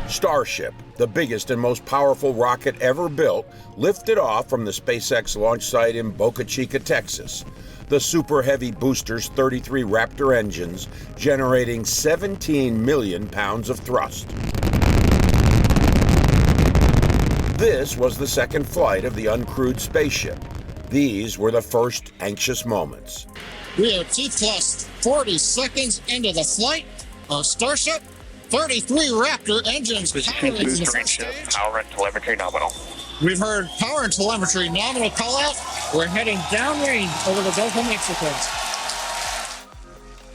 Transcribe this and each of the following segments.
Starship, the biggest and most powerful rocket ever built, lifted off from the SpaceX launch site in Boca Chica, Texas. The Super Heavy booster's 33 Raptor engines generating 17 million pounds of thrust. This was the second flight of the uncrewed spaceship. These were the first anxious moments. We are T-plus 40 seconds into the flight of Starship. 33 Raptor engines powering the first stage. Power and telemetry nominal. We've heard power and telemetry nominal call out. We're heading downrange over the Gulf of Mexico.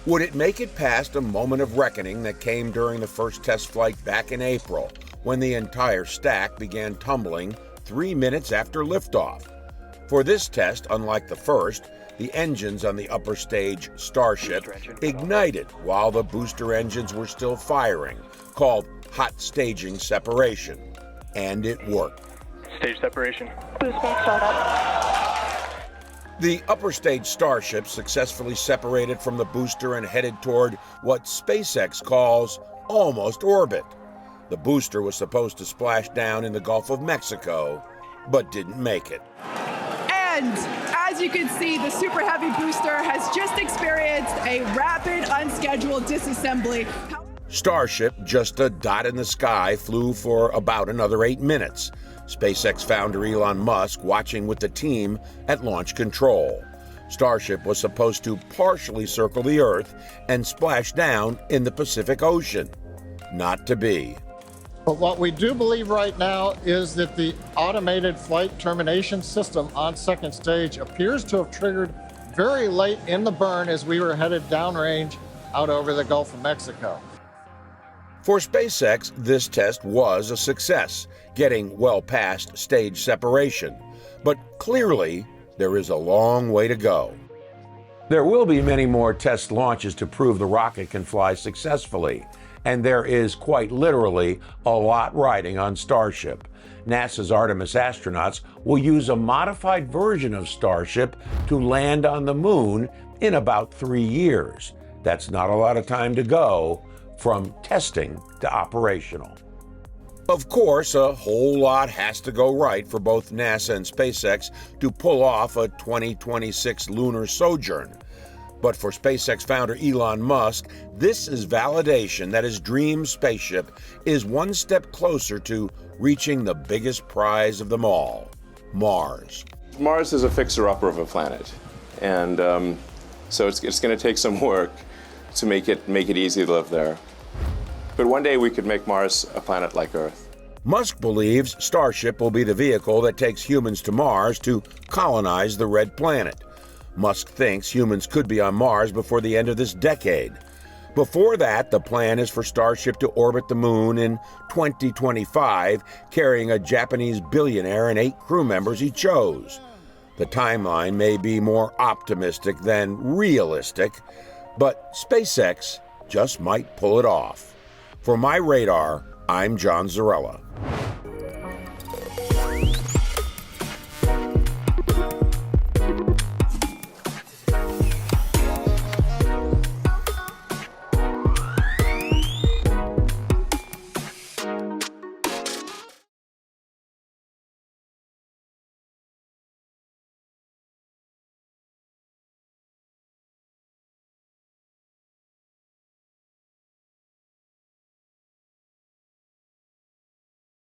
Would it make it past a moment of reckoning that came during the first test flight back in April, when the entire stack began tumbling 3 minutes after liftoff? For this test, unlike the first, the engines on the upper stage Starship ignited while the booster engines were still firing, called hot staging separation. And it worked. Stage separation. Boost bank startup. The upper stage Starship successfully separated from the booster and headed toward what SpaceX calls almost orbit. The booster was supposed to splash down in the Gulf of Mexico, but didn't make it. And as you can see, the Super Heavy booster has just experienced a rapid, unscheduled disassembly. Starship, just a dot in the sky, flew for about another 8 minutes. SpaceX founder Elon Musk watching with the team at launch control. Starship was supposed to partially circle the Earth and splash down in the Pacific Ocean. Not to be. But what we do believe right now is that the automated flight termination system on second stage appears to have triggered very late in the burn as we were headed downrange out over the Gulf of Mexico. For SpaceX, this test was a success, getting well past stage separation. But clearly, there is a long way to go. There will be many more test launches to prove the rocket can fly successfully. And there is quite literally a lot riding on Starship. NASA's Artemis astronauts will use a modified version of Starship to land on the moon in about 3 years. That's not a lot of time to go from testing to operational. Of course, a whole lot has to go right for both NASA and SpaceX to pull off a 2026 lunar sojourn. But for SpaceX founder Elon Musk, this is validation that his dream spaceship is one step closer to reaching the biggest prize of them all, Mars. Mars is a fixer-upper of a planet, and so it's going to take some work to make it easy to live there. But one day we could make Mars a planet like Earth. Musk believes Starship will be the vehicle that takes humans to Mars to colonize the red planet. Musk thinks humans could be on Mars before the end of this decade. Before that, the plan is for Starship to orbit the moon in 2025, carrying a Japanese billionaire and 8 crew members he chose. The timeline may be more optimistic than realistic, but SpaceX just might pull it off. For MyRadar, I'm John Zarrella.